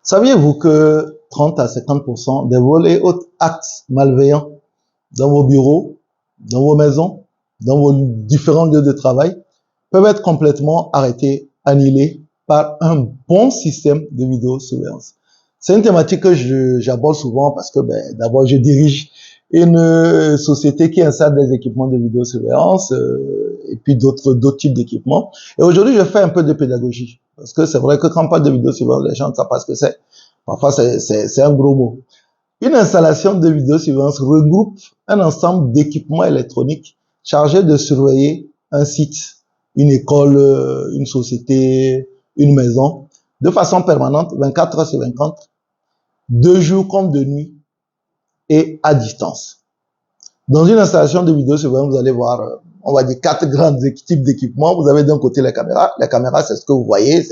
Saviez-vous que 30 à 50% des vols et autres actes malveillants dans vos bureaux, dans vos maisons, dans vos différents lieux de travail peuvent être complètement arrêtés, annihilés par un bon système de vidéosurveillance? C'est une thématique que j'aborde souvent parce que d'abord je dirige une société qui installe des équipements de vidéosurveillance et puis d'autres types d'équipements. Et aujourd'hui, je fais un peu de pédagogie parce que c'est vrai que quand on parle de vidéosurveillance, les gens ne savent pas ce que c'est. Parfois, c'est un gros mot. Une installation de vidéosurveillance regroupe un ensemble d'équipements électroniques chargés de surveiller un site, une école, une société, une maison, de façon permanente, 24 heures sur 24, de jour comme de nuit, et à distance. Dans une installation de vidéosurveillance, vous allez voir, on va dire 4 grands types d'équipements. Vous avez d'un côté les caméras. Les caméras, c'est ce que vous voyez.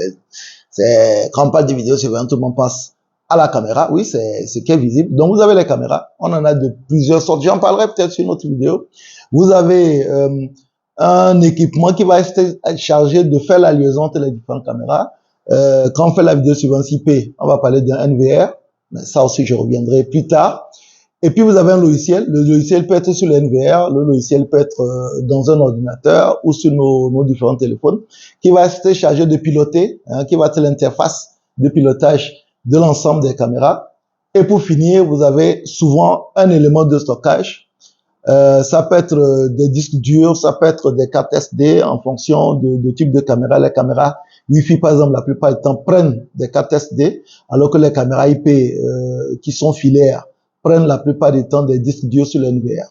C'est quand on parle de vidéosurveillance, tout le monde passe à la caméra. Oui, c'est ce qui est visible. Donc, vous avez les caméras. On en a de plusieurs sortes. J'en parlerai peut-être sur une autre vidéo. Vous avez un équipement qui va être chargé de faire la liaison entre les différentes caméras. Quand on fait la vidéosurveillance IP, on va parler d'un NVR. Mais ça aussi, je reviendrai plus tard. Et puis, vous avez un logiciel. Le logiciel peut être sur le NVR. Le logiciel peut être dans un ordinateur ou sur nos différents téléphones, qui va être chargé de piloter, qui va être l'interface de pilotage de l'ensemble des caméras. Et pour finir, vous avez souvent un élément de stockage. Ça peut être des disques durs, ça peut être des cartes SD en fonction de type de caméra. Les caméras Wi-Fi, par exemple, la plupart du temps prennent des cartes SD, alors que les caméras IP qui sont filaires prennent la plupart du temps des disques durs sur le NVR.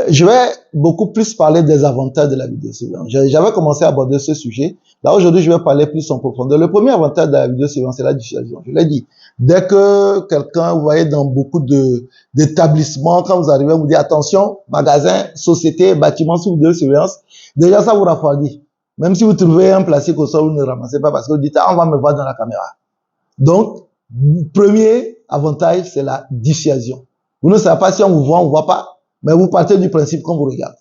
Je vais beaucoup plus parler des avantages de la vidéosurveillance. J'avais commencé à aborder ce sujet. Là, aujourd'hui, je vais parler plus en profondeur. Le premier avantage de la vidéosurveillance, c'est la dissuasion. Je l'ai dit. Dès que quelqu'un, vous voyez, dans beaucoup d'établissements, quand vous arrivez, vous dites attention, magasin, société, bâtiment sous vidéosurveillance, déjà ça vous refroidit. Même si vous trouvez un plastique au sol, vous ne le ramassez pas parce que vous dites, ah, on va me voir dans la caméra. Donc, premier avantage, c'est la dissuasion. Vous ne savez pas si on vous voit pas, mais vous partez du principe qu'on vous regarde.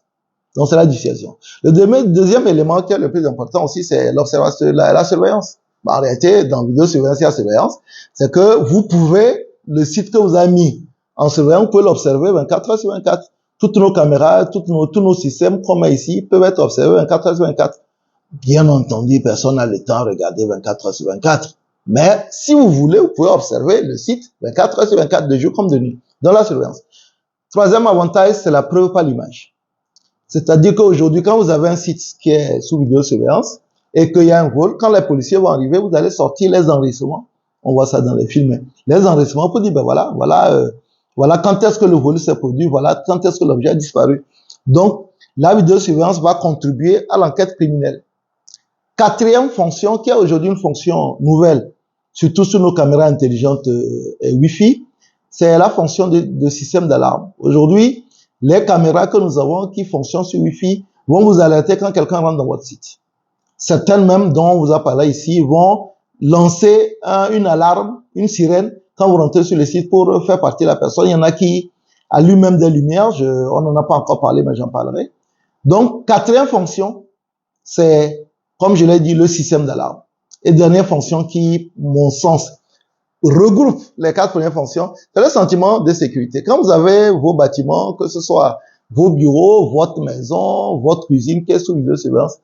Donc, c'est la dissuasion. Le deuxième élément qui est le plus important aussi, c'est l'observation, la surveillance. En réalité, dans vidéosurveillance et la surveillance, c'est que vous pouvez, le site que vous avez mis en surveillance, vous pouvez l'observer 24 heures sur 24. Toutes nos caméras, tous nos systèmes, comme ici, peuvent être observés 24 heures sur 24. Bien entendu, personne n'a le temps de regarder 24 heures sur 24. Mais si vous voulez, vous pouvez observer le site 24 heures sur 24, de jour comme de nuit, dans la surveillance. Troisième avantage, c'est la preuve par l'image. C'est-à-dire qu'aujourd'hui, quand vous avez un site qui est sous vidéosurveillance et qu'il y a un vol, quand les policiers vont arriver, vous allez sortir les enregistrements. On voit ça dans les films. Les enregistrements pour dire, voilà quand est-ce que le vol s'est produit, voilà quand est-ce que l'objet a disparu. Donc, la vidéosurveillance va contribuer à l'enquête criminelle. Quatrième fonction, qui est aujourd'hui une fonction nouvelle, surtout sur nos caméras intelligentes et Wi-Fi, c'est la fonction de système d'alarme. Aujourd'hui, les caméras que nous avons qui fonctionnent sur Wi-Fi vont vous alerter quand quelqu'un rentre dans votre site. Certaines même, dont on vous a parlé ici, vont lancer une alarme, une sirène, quand vous rentrez sur le site pour faire partir la personne. Il y en a qui allument même des lumières. On n'en a pas encore parlé, mais j'en parlerai. Donc, quatrième fonction, c'est, comme je l'ai dit, le système d'alarme. Et dernière fonction qui, mon sens, regroupe les 4 premières fonctions, c'est le sentiment de sécurité. Quand vous avez vos bâtiments, que ce soit vos bureaux, votre maison, votre cuisine, qui est sous vidéosurveillance,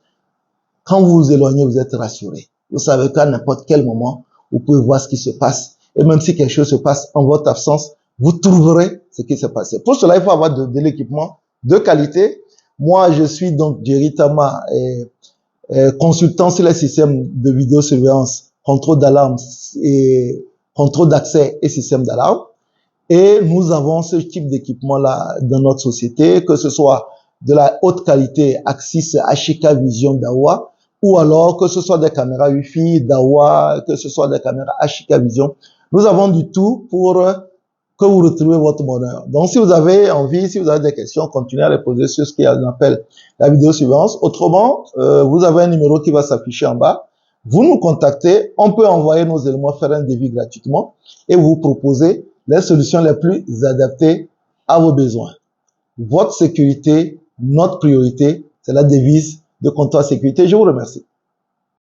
quand vous vous éloignez, vous êtes rassuré. Vous savez qu'à n'importe quel moment, vous pouvez voir ce qui se passe. Et même si quelque chose se passe en votre absence, vous trouverez ce qui s'est passé. Pour cela, il faut avoir de l'équipement de qualité. Moi, je suis donc Jerry Tama, consultant sur les systèmes de vidéosurveillance, contrôle d'alarme et contrôle d'accès et système d'alarme. Et nous avons ce type d'équipement-là dans notre société, que ce soit de la haute qualité Axis HK Vision Dahua, ou alors que ce soit des caméras Wi-Fi Dahua, que ce soit des caméras HK Vision. Nous avons du tout pour que vous retrouviez votre bonheur. Donc, si vous avez envie, si vous avez des questions, continuez à les poser sur ce qu'on appelle la vidéosurveillance. Autrement, vous avez un numéro qui va s'afficher en bas. Vous nous contactez, on peut envoyer nos éléments, faire un devis gratuitement et vous proposer les solutions les plus adaptées à vos besoins. Votre sécurité, notre priorité, c'est la devise de Comptoir Sécurité. Je vous remercie.